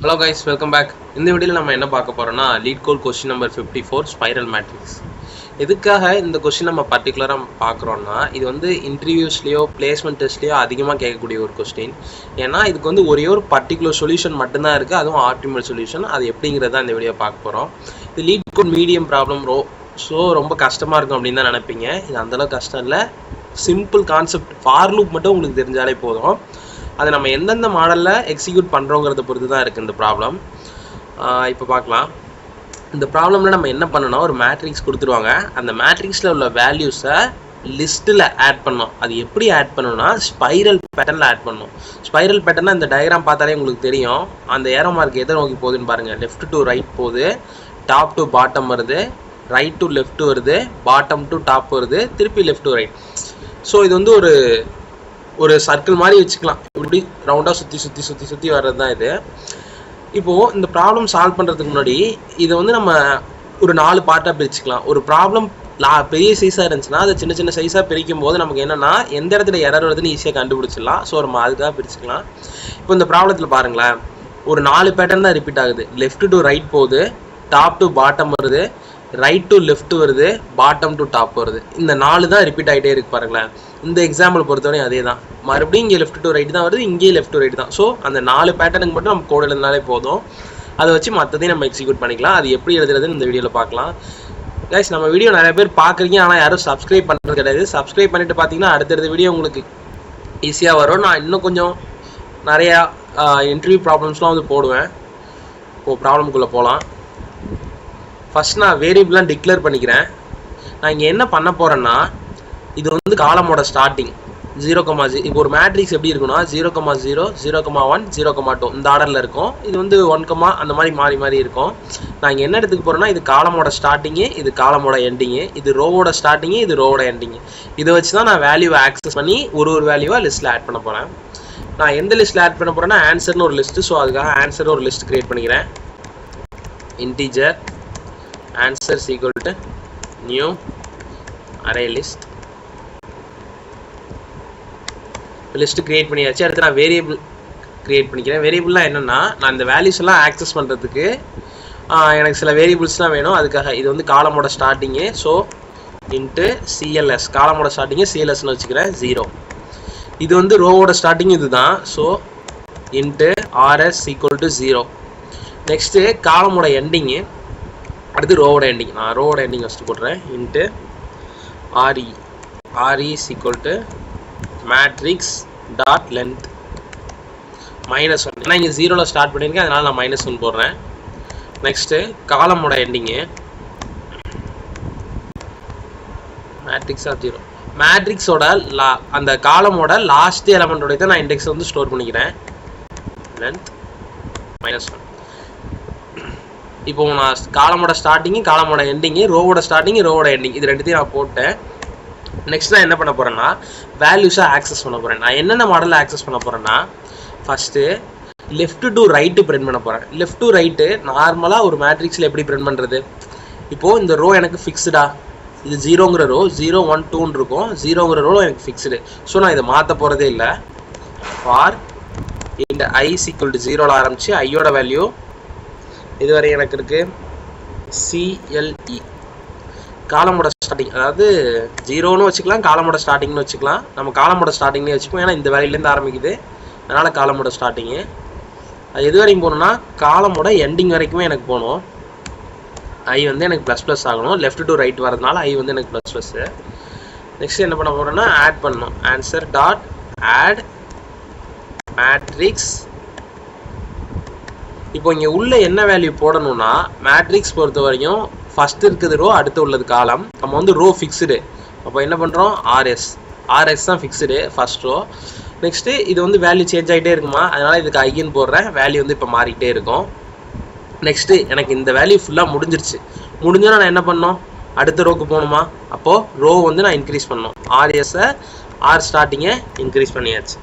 Hello guys, welcome back. இந்த வீடியோல நம்ம என்ன பார்க்க போறோம்னா LeetCode question number 54 spiral matrix. எதுக்காக இந்த क्वेश्चन நம்ம பர்టిక్యుலரா பார்க்கறோம்னா இது வந்து இன்டர்வியூஸ்லயோ பிளேஸ்மென்ட் டெஸ்ட்லயோ அதிகமா கேட்கக்கூடிய ஒரு क्वेश्चन. ஏன்னா இதுக்கு வந்து ஒரே ஒரு பர்టిక్యుலர் சொல்யூஷன் மட்டும் தான் இருக்கு, அதுவும் ஆப்டிமல் சொல்யூஷன். அது எப்படிங்கறத இந்த வீடியோ பார்க்க போறோம். இது LeetCode மீடியம் ப்ராப்ளம் சோ ரொம்ப கஷ்டமா இருக்கும் அப்படி தான் நினைப்பீங்க. இது அந்த அளவுக்கு கஷ்டம் இல்ல. சிம்பிள் கான்செப்ட் ஃபார் லூப் மட்டும் உங்களுக்கு தெரிஞ்சாலே போதும். அதை நம்ம எந்தெந்த மாடலில் எக்ஸிக்யூட் பண்ணுறோங்கிறத பொறுத்து தான் இருக்குது இந்த ப்ராப்ளம். இப்போ பார்க்கலாம். இந்த ப்ராப்ளமில் நம்ம என்ன பண்ணணும், ஒரு மேட்ரிக்ஸ் கொடுத்துருவாங்க. அந்த மேட்ரிக்ஸில் உள்ள வேல்யூஸை லிஸ்ட்டில் ஆட் பண்ணோம். அது எப்படி ஆட் பண்ணணும்னா ஸ்பைரல் பேட்டர்னில் ஆட் பண்ணணும். ஸ்பைரல் பேட்டர்னா இந்த டயக்ராம் பார்த்தாலே உங்களுக்கு தெரியும். அந்த ஏரோ மார்க் எதை நோக்கி போகுதுன்னு பாருங்கள். லெஃப்ட் டு ரைட் போகுது, டாப் டு பாட்டம் வருது, ரைட் டு லெஃப்ட் வருது, பாட்டம் டு டாப் வருது, திருப்பி லெஃப்ட் டு ரைட். ஸோ இது வந்து ஒரு சர்க்கிள் மாதிரி வச்சுக்கலாம். இப்படி ரவுண்டாக சுற்றி வர்றது தான் இது. இப்போது இந்த ப்ராப்ளம் சால்வ் பண்ணுறதுக்கு முன்னாடி இதை வந்து நம்ம ஒரு 4 பார்ட்டாக பிரிச்சுக்கலாம். ஒரு ப்ராப்ளம் பெரிய சைஸாக இருந்துச்சுன்னா அதை சின்ன சின்ன சைஸாக பிரிக்கும் போது நமக்கு என்னென்னா எந்த இடத்துல எரர் வருதுன்னு ஈஸியாக கண்டுபிடிச்சிடலாம். ஸோ நம்ம அதுக்காக பிரிச்சுக்கலாம். இப்போ இந்த ப்ராப்ளத்தில் பாருங்களேன், ஒரு 4 பேட்டர்ன் தான் ரிப்பீட் ஆகுது. லெஃப்ட் டு ரைட் போகுது, டாப் டு பாட்டம் வருது, ரைட் டு லெஃப்ட் வருது, பாட்டம் டு டாப் வருது. இந்த 4 தான் ரிப்பீட் ஆகிட்டே இருக்கு பாருங்களேன். இந்த எக்ஸாம்பிள் பொறுத்தவரையும் அதே தான். மறுபடியும் இங்கே லெஃப்ட் டு ரைட் தான் வருது, இங்கேயே லெஃப்ட் டு ரைட் தான். ஸோ அந்த 4 பேட்டர்னுக்கு மட்டும் நம்ம கோட் எழுதினாலே போதும். அதை வச்சு மற்றதையும் நம்ம எக்ஸிக்யூட் பண்ணிக்கலாம். அது எப்படி எழுதுறதுன்னு இந்த வீடியோவில் பார்க்கலாம். கைஸ், நம்ம வீடியோ நிறைய பேர் பார்க்குறீங்க, ஆனால் யாரும் சப்ஸ்கிரைப் பண்ணுறது கிடையாது. சப்ஸ்கிரைப் பண்ணிட்டு பார்த்தீங்கன்னா அடுத்தடுத்த வீடியோ உங்களுக்கு ஈஸியாக வரும். நான் இன்னும் கொஞ்சம் நிறையா இன்டர்வியூ ப்ராப்ளம்ஸ்லாம் வந்து போடுவேன். இப்போது ப்ராப்ளம்குள்ளே போகலாம். ஃபர்ஸ்ட் நான் வேரியபிளாக டிக்ளேர் பண்ணிக்கிறேன். நான் இங்கே என்ன பண்ண போகிறேன்னா, இது வந்து காலமோட ஸ்டார்டிங் 0,0. இப்போ ஒரு மேட்ரிக்ஸ் எப்படி இருக்குன்னா 0,0, 0,1, 0,2 இந்த ஆர்டரில் இருக்கும். இது வந்து 1, அந்த மாதிரி மாறி மாறி இருக்கும். நான் இங்கே என்ன எடுத்துக்க போகிறேன்னா, இது காலமோட ஸ்டார்டிங்கு, இது காலமோட எண்டிங்கு, இது ரோவோட ஸ்டார்டிங்கு, இது ரோவோட எண்டிங்கு. இதை வச்சு தான் நான் வேல்யூவை ஆக்சஸ் பண்ணி ஒரு வேல்யூவாக லிஸ்ட்டில் ஆட் பண்ண போகிறேன். நான் எந்த லிஸ்ட்டில் ஆட் பண்ண போகிறேன்னா ஆன்சர்னு ஒரு லிஸ்ட்டு. ஸோ அதுக்காக ஆன்சர் ஒரு லிஸ்ட் கிரியேட் பண்ணிக்கிறேன். Integer answer is equal to new array list. List create பண்ணியாச்சு. அடுத்து நான் வேரியபிள் கிரியேட் பண்ணிக்கிறேன். வேரியபிள்லாம் என்னென்னா, நான் இந்த வேல்யூஸ் எல்லாம் ஆக்சஸ் பண்ணுறதுக்கு எனக்கு சில வேரியபிள்ஸ்லாம் வேணும். அதுக்காக இது வந்து காலமோட ஸ்டார்டிங்கு. ஸோ இன்ட்டு சிஎல்எஸ், காலமோட ஸ்டார்டிங்கு சிஎல்எஸ்ன்னு வச்சுக்கிறேன் 0. இது வந்து ரோவோட ஸ்டார்டிங் இது தான். So into RS equal to 0. Next காலமோட எண்டிங்கு, அடுத்து ரோவோட எண்டிங். நான் ரோவோட எண்டிங் ஃபஸ்ட்டு போடுறேன். Into RE is equal to matrix dot length -1. ஏன்னா இங்கே 0ல் ஸ்டார்ட் பண்ணியிருக்கேன், அதனால் நான் -1 போடுறேன். நெக்ஸ்ட்டு காலமோட எண்டிங்கு மேட்ரிக்ஸ் ஆஃப் 0. மேட்ரிக்ஸோட அந்த காலமோட லாஸ்ட் எலமெண்டோட தான் நான் இண்டெக்ஸ் வந்து ஸ்டோர் பண்ணிக்கிறேன். லென்த் -1. இப்போ நான் காலமோட ஸ்டார்டிங்கு, காலமோட எண்டிங்கு, ரோவோட ஸ்டார்டிங்கு, ரோவோட எண்டிங், இது ரெண்டுத்தையும் நான் போட்டேன். நெக்ஸ்ட் நான் என்ன பண்ண போகிறேன்னா வேல்யூஸாக ஆக்சஸ் பண்ண போகிறேன். நான் என்னென்ன மாடலில் ஆக்சஸ் பண்ண போகிறேன்னா, first left to right print பண்ண போகிறேன். லெஃப்ட் டு ரைட்டு நார்மலாக ஒரு மேட்ரிக்ஸில் எப்படி பிரிண்ட் பண்ணுறது, இப்போது இந்த ரோ எனக்கு ஃபிக்ஸ்டா, இது 0ங்கிற ரோ 0, 1, 2ன்னு இருக்கும். 0ங்கிற ரோ எனக்கு ஃபிக்ஸ்டு. ஸோ நான் இதை மாற்ற போகிறதே இல்லை. ஃபார் இந்த I is equal to 0ல் ஆரம்பித்து ஐயோட வேல்யூ இதுவரை எனக்கு இருக்கு CLE, காலமோட ஸ்டார்டிங். அதாவது 0ன்னு வச்சுக்கலாம், காலமோட ஸ்டார்டிங்னு வச்சுக்கலாம். நம்ம காலமோட ஸ்டார்டிங்னே வச்சுப்போம், ஏன்னா இந்த வேல்யூலேருந்து ஆரம்பிக்குது, அதனால் காலமோட ஸ்டார்டிங்கு. அது எது வரைக்கும் போகணுன்னா காலமோட எண்டிங் வரைக்குமே எனக்கு போகணும். I வந்து எனக்கு ++ ஆகணும். லெஃப்ட் டு ரைட் வரதுனால I வந்து எனக்கு ++. நெக்ஸ்ட் என்ன பண்ண போகிறேன்னா ஆட் பண்ணணும். Answer dot add matrix. இப்போ இங்கே உள்ள என்ன வேல்யூ போடணும்னா, மேட்ரிக்ஸ் பொறுத்த வரைக்கும் ஃபஸ்ட் இருக்குது ரோ, அடுத்து உள்ளது காலம். நம்ம வந்து ரோ ஃபிக்ஸ்டு. அப்போ என்ன பண்ணுறோம், RS தான் ஃபிக்ஸ்டு ஃபஸ்ட் ரோ. நெக்ஸ்ட்டு இது வந்து வேல்யூ சேஞ்ச் ஆகிட்டே இருக்குமா, அதனால் இதுக்கு ஐன்னு போடுறேன். வேல்யூ வந்து இப்போ மாறிக்கிட்டே இருக்கும். நெக்ஸ்ட்டு எனக்கு இந்த வேல்யூ ஃபுல்லாக முடிஞ்சிருச்சு. முடிஞ்சோன்னா நான் என்ன பண்ணணும், அடுத்த ரோக்கு போகணுமா, அப்போது ரோ வந்து நான் இன்க்ரீஸ் பண்ணணும். RSஐ ஸ்டார்டிங்கை இன்க்ரீஸ் பண்ணியாச்சு.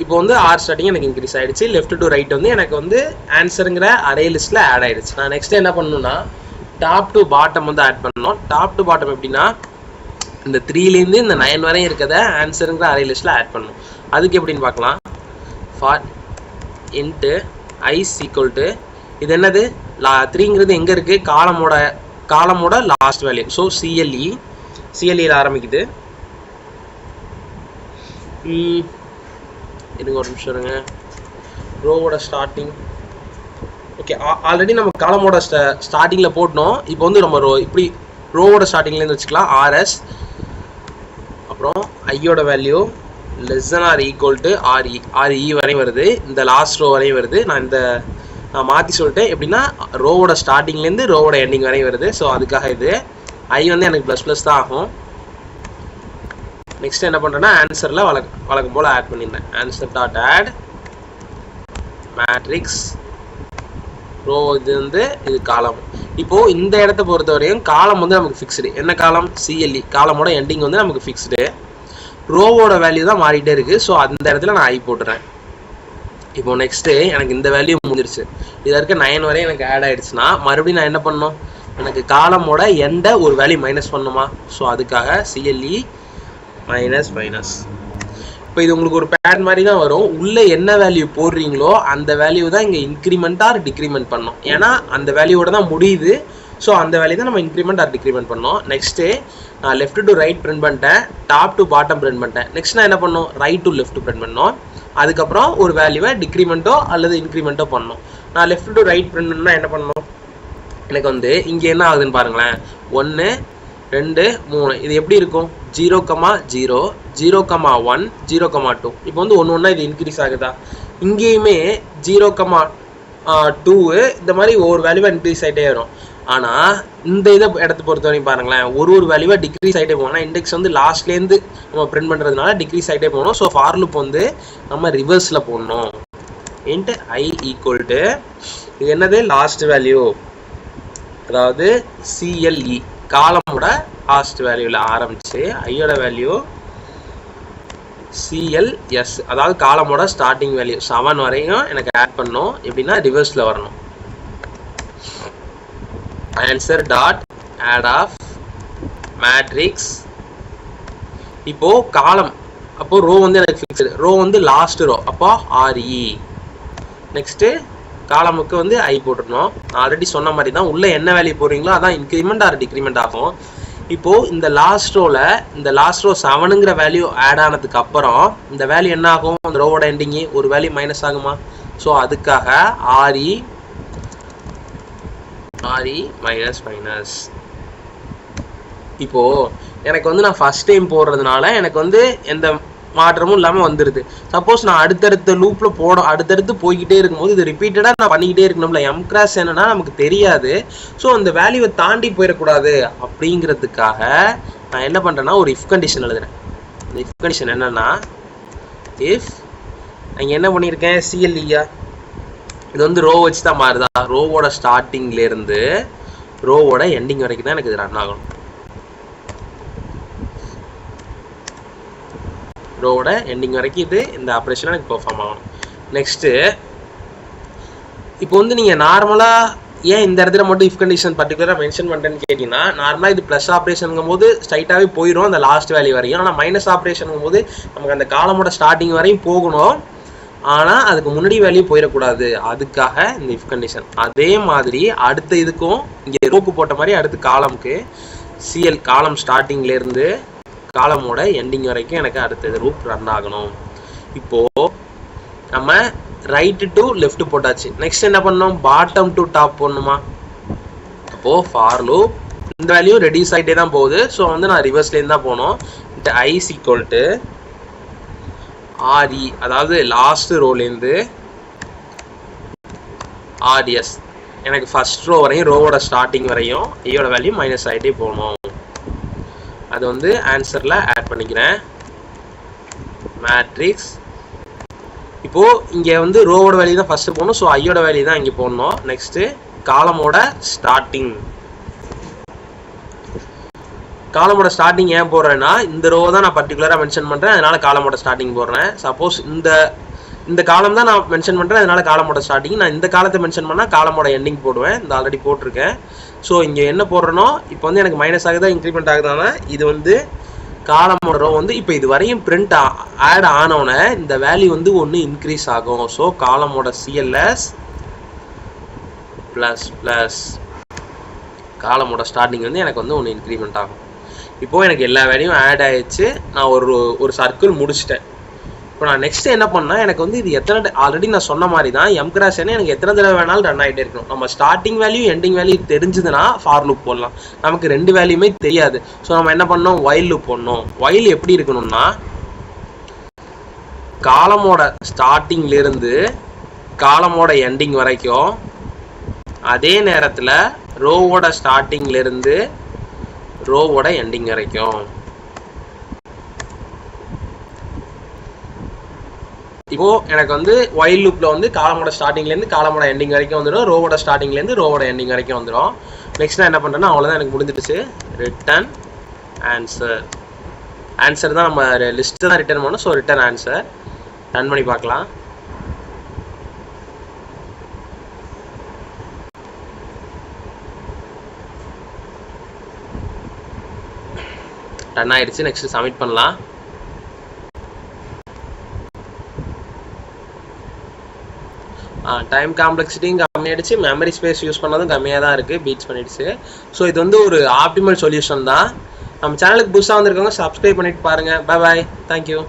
இப்போ வந்து ஸ்டார்டிங் எனக்கு இன்க்ரீஸ் ஆகிடுச்சு. லெஃப்ட் டு ரைட் வந்து எனக்கு வந்து ஆன்சருங்கிற அரே லிஸ்ட்டில் ஆட் ஆகிடுச்சு. நான் நெக்ஸ்ட்டு என்ன பண்ணணும்னா டாப் டு பாட்டம் வந்து ஆட் பண்ணணும். டாப் டு பாட்டம் எப்படின்னா, இந்த 3லேருந்து இந்த 9 வரையும் இருக்கிறத ஆன்சருங்கிற அரே லிஸ்ட்டில் ஆட் பண்ணணும். அதுக்கு எப்படின்னு பார்க்கலாம். For int i is equal to இது என்னது 3ங்கிறது எங்கே இருக்குது காலமோட லாஸ்ட் வேல்யூ. ஸோ சிஎல்இயில் ஆரம்பிக்குது. இதுங்க ஒரு நிமிஷம் இருங்க. ரோவோட ஸ்டார்டிங் ஓகே ஆல்ரெடி நம்ம காலமோட ஸ்டார்டிங்கில் போட்டோம். இப்போ வந்து நம்ம இப்படி ரோவோட ஸ்டார்டிங்லேருந்து வச்சுக்கலாம். ஆர்எஸ் அப்புறம் ஐயோட value less than R equal to RE வரையும் வருது. இந்த லாஸ்ட் ரோ வரையும் வருது. நான் மாற்றி சொல்லிட்டேன். எப்படின்னா ரோவோட ஸ்டார்டிங்லேருந்து ரோவோட எண்டிங் வரையும் வருது. ஸோ அதுக்காக இது ஐ வந்து எனக்கு ப்ளஸ் தான் ஆகும். நெக்ஸ்ட் என்ன பண்ணுறேன்னா ஆன்சரில் வழக்கம் போல் ஆட் பண்ணியிருந்தேன். Answer dot add matrix row இது காலம். இப்போது இந்த இடத்த பொறுத்த வரையும் காலம் வந்து நமக்கு ஃபிக்ஸ்டு. என்ன காலம்? சிஎல்இ. காலமோட எண்டிங் வந்து நமக்கு ஃபிக்ஸ்டு. ரோவோட வேல்யூ தான் மாறிட்டே இருக்குது. ஸோ அந்த இடத்துல நான் ஐ போட்டுறேன். இப்போ நெக்ஸ்ட்டு எனக்கு இந்த வேல்யூ முடிஞ்சிருச்சு. இதில் இருக்க 9 வரையும் எனக்கு ஆட் ஆகிடுச்சுன்னா மறுபடியும் நான் என்ன பண்ணணும்? எனக்கு காலமோட எண்டை ஒரு வேல்யூ மைனஸ் பண்ணணுமா? ஸோ அதுக்காக சிஎல்இ மைனஸ். இப்போ இது உங்களுக்கு ஒரு பேட்டர்ன் மாதிரி தான் வரும். உள்ளே என்ன வேல்யூ போடுறீங்களோ அந்த வேல்யூ தான் இங்கே இன்க்ரிமெண்ட் ஆர் டிக்ரிமெண்ட் பண்ணணும். ஏன்னா அந்த வேல்யூவோட தான் முடியுது. ஸோ அந்த வேல்யூ தான் நம்ம இன்க்ரிமெண்ட் ஆர் டிக்ரிமெண்ட் பண்ணோம். நெக்ஸ்ட்டு நான் லெஃப்ட் டு ரைட் பிரிண்ட் பண்ணிட்டேன், டாப் டு பாட்டம் பிரிண்ட் பண்ணிட்டேன். நெக்ஸ்ட் நான் என்ன பண்ணணும்? ரைட் டு லெஃப்ட் பிரிண்ட் பண்ணோம். அதுக்கப்புறம் ஒரு வேல்யூவை டிக்ரிமெண்ட்டோ அல்லது இன்க்ரிமெண்ட்டோ பண்ணணும். நான் லெஃப்ட் டு ரைட் பிரிண்ட் பண்ணால் என்ன பண்ணணும்? எனக்கு வந்து இங்கே என்ன ஆகுதுன்னு பாருங்களேன். 1 2 3 இது எப்படி இருக்கும்? 0, 0, 0, 1, 0, 2. இப்போ வந்து ஒன்று இது இன்க்ரீஸ் ஆகுதா? இங்கேயுமே 0, 2 இந்த மாதிரி ஒவ்வொரு வேல்யூவாக இன்க்ரீஸ் ஆகிட்டே வரும். ஆனால் இந்த இடத்த பொறுத்த வரைக்கும் பாருங்களேன், ஒரு வேல்யூவாக டிக்ரீஸ் ஆகிட்டே போகணும். இண்டெக்ஸ் வந்து லாஸ்ட்லேருந்து நம்ம பிரிண்ட் பண்ணுறதுனால டிக்ரீஸ் ஆகிட்டே போகணும். ஸோ ஃபார் லூப் வந்து நம்ம ரிவர்ஸில் போடணும். இன்ட்டு ஐ ஈக்குவல் டு இது என்னது? லாஸ்ட் வேல்யூ, அதாவது சிஎல்இ காலமோட லாஸ்ட் வேல்யூவில் ஆரம்பிச்சு ஐயோட வேல்யூ சிஎல்எஸ், அதாவது காலமோட ஸ்டார்டிங் வேல்யூ 7 வரையும் எனக்கு ஆட் பண்ணணும். எப்படின்னா ரிவர்ஸில் வரணும். Answer dot add of matrix. இப்போ காலம், அப்போ ரோ வந்து எனக்கு ஃபிக்ஸ்டு. ரோ வந்து லாஸ்ட் ரோ, அப்போ ஆர்இ. நெக்ஸ்ட்டு காலமுக்கு வந்து ஐ போட்டுருணும். நான் ஆல்ரெடி சொன்ன மாதிரி தான் உள்ள என்ன வேல்யூ போடுறீங்களோ அதான் இன்க்ரிமெண்ட் ஆர் டிக்ரிமெண்ட் ஆகும். இப்போது இந்த லாஸ்ட் ரோ 7ங்கிற வேல்யூ ஆட் ஆனதுக்கு அப்புறம் இந்த வேல்யூ என்ன ஆகும்? அந்த ரோவோட எண்டிங்கு ஒரு வேல்யூ மைனஸ் ஆகுமா? ஸோ அதுக்காக ஆர்இ மைனஸ். இப்போது எனக்கு வந்து நான் ஃபஸ்ட் டைம் போடுறதுனால எனக்கு வந்து எந்த மாற்றமும் இல்லாமல் வந்துடுது. சப்போஸ் நான் அடுத்தடுத்த லூப்பில் அடுத்தடுத்து போய்கிட்டே இருக்கும்போது இது ரிப்பீட்டடாக நான் பண்ணிக்கிட்டே இருக்கணும்ல. எம்கிராஸ் என்னன்னா நமக்கு தெரியாது. ஸோ அந்த வேல்யூவை தாண்டி போயிடக்கூடாது அப்படிங்கிறதுக்காக நான் என்ன பண்ணுறேன்னா ஒரு இஃப் கண்டிஷன் எழுதுறேன். இந்த இஃப் கண்டிஷன் என்னன்னா, இஃப் நான் என்ன பண்ணியிருக்கேன்? சிஎல்இயா இது வந்து ரோ வச்சு தான் மாறுதா? ரோவோட ஸ்டார்டிங்லேருந்து ரோவோட எண்டிங் வரைக்கும் தான் எனக்கு இது ரன் ஆகணும். ரோவோட எண்டிங் வரைக்கும் இது இந்த ஆப்ரேஷனை எனக்கு பெர்ஃபார்ம் ஆகணும். நெக்ஸ்ட்டு இப்போ வந்து நீங்கள் நார்மலாக ஏன் இந்த இடத்துல மட்டும் இஃப் கண்டிஷன் பர்டிகுலராக மென்ஷன் பண்ணுறேன்னு கேட்டிங்கன்னா, நார்மலாக இது ப்ளஸ் ஆப்ரேஷனுங்கும் போது ஸ்ட்ரைட்டாகவே போயிடும் அந்த லாஸ்ட் வேல்யூ வரையும். ஆனால் மைனஸ் ஆப்ரேஷனுங்கும் போது நமக்கு அந்த காலமோட ஸ்டார்டிங் வரையும் போகணும். ஆனால் அதுக்கு முன்னாடி வேல்யூ போயிடக்கூடாது. அதுக்காக இந்த இஃப் கண்டிஷன். அதே மாதிரி அடுத்த இதுக்கும் இங்கே ரோக்கு போட்ட மாதிரி அடுத்து காலமுக்கு சிஎல் காலம் ஸ்டார்டிங்லேருந்து காலமோட எண்டிங் வரைக்கும் எனக்கு அடுத்தது ரூப் ரன் ஆகணும். இப்போது நம்ம ரைட்டு டு லெஃப்ட் போட்டாச்சு. நெக்ஸ்ட் என்ன பண்ணணும்? பாட்டம் டு டாப் போடணுமா? அப்போது ஃபார் லூப் இந்த வேல்யூ ரெடியூஸ் ஆகிட்டே தான் போகுது. ஸோ வந்து நான் ரிவர்ஸ்லேருந்து தான் போகணும். இந்த ஐஸ் ஈக்குவல் டு ஆர்இ, அதாவது லாஸ்ட் ரோலேருந்து ஆர்எஸ் எனக்கு ஃபர்ஸ்ட் ரோ வரையும் ரோவோட ஸ்டார்டிங் வரையும் ஐயோட வேல்யூ மைனஸ் ஆகிட்டே போகணும். அது வந்து ஆன்சரில் ஆட் பண்ணிக்கிறேன். மேட்ரிக்ஸ். இப்போது இங்கே வந்து ரோவோட வேல்யூ தான் ஃபஸ்ட்டு போகணும். ஸோ ஐயோட வேல்யூ தான் இங்கே போடணும். நெக்ஸ்ட்டு காலமோட ஸ்டார்டிங். காலமோட ஸ்டார்டிங் ஏன் போடுறேன்னா, இந்த ரோ தான் நான் பர்டிகுலராக மென்ஷன் பண்ணுறேன், அதனால் காலமோட ஸ்டார்டிங் போடுறேன். சப்போஸ் இந்த காலம் தான் நான் மென்ஷன் பண்ணுறேன், அதனால் காலமோட ஸ்டார்டிங். நான் இந்த காலத்தை மென்ஷன் பண்ணால் காலமோட எண்டிங் போடுவேன். இந்த ஆல்ரெடி போட்டிருக்கேன். ஸோ இங்கே என்ன போடுறனோ இப்போ வந்து எனக்கு மைனஸ் ஆகுதா இன்க்ரிமெண்ட் ஆகுதானா, இது வந்து காலமோட ரோ வந்து இப்போ இது வரையும் பிரிண்ட் ஆட் ஆனோடனே இந்த வேல்யூ வந்து ஒன்று இன்க்ரீஸ் ஆகும். ஸோ காலமோட சிஎல்எஸ் ப்ளஸ் ப்ளஸ் காலமோட ஸ்டார்டிங் வந்து எனக்கு வந்து ஒன்று இன்க்ரிமெண்ட் ஆகும். இப்போது எனக்கு எல்லா வேல்யூவும் ஆட் ஆகிடுச்சு. நான் ஒரு சர்க்கிள் முடிச்சிட்டேன். இப்போ நான் நெக்ஸ்ட் என்ன பண்ணால் எனக்கு வந்து இது எத்தனை ஆல்ரெடி நான் சொன்ன மாதிரி தான் எம் கிராஸ் என்ன எனக்கு எத்தனை தடவை வேணாலும் ரன் ஆகிட்டே இருக்கணும். நம்ம ஸ்டார்டிங் வேல்யூ எண்டிங் வேல்யூ தெரிஞ்சதுன்னா ஃபார் லூப் போடலாம். நமக்கு ரெண்டு வேல்யூமே தெரியாது. ஸோ நம்ம என்ன பண்ணோம், ஒயில் லூப் போடணும். ஒயில் எப்படி இருக்கணும்னா காலமோட ஸ்டார்டிங்லேருந்து காலமோட எண்டிங் வரைக்கும், அதே நேரத்தில் ரோவோட ஸ்டார்டிங்லேருந்து ரோவோட எண்டிங் வரைக்கும். இப்போ எனக்கு வந்து ஒயில் லூப்ல வந்து காலமோட ஸ்டார்டிங்லேருந்து காலமோட எண்டிங் வரைக்கும் வந்துடும், ரோவோட ஸ்டார்டிங்லேருந்து ரோவோட எண்டிங் வரைக்கும் வந்துடும். நெக்ஸ்ட் நான் என்ன பண்ணுறேன்னா அவ்வளோதான், எனக்கு முடிஞ்சிடுச்சு. Return answer. ஆன்சர் தான் நம்ம லிஸ்ட்டு தான் ரிட்டர்ன் பண்ணோம். So return answer. ரன் பண்ணி பார்க்கலாம். ரன் ஆயிடுச்சு. நெக்ஸ்ட் சப்மிட் பண்ணலாம். டைம் காம்ப்ளெக்சிட்டியும் கம்மியாயிடுச்சு, மெமரி ஸ்பேஸ் யூஸ் பண்ணதும் கம்மியாக தான் இருக்குது, பீட்ஸ் பண்ணிடுச்சு. ஸோ இது வந்து ஒரு ஆப்டிமல் சொல்யூஷன் தான். நம்ம சேனலுக்கு புதுசாக வந்திருக்கவங்க சப்ஸ்கிரைப் பண்ணிட்டு பாருங்கள். Bye bye, thank you.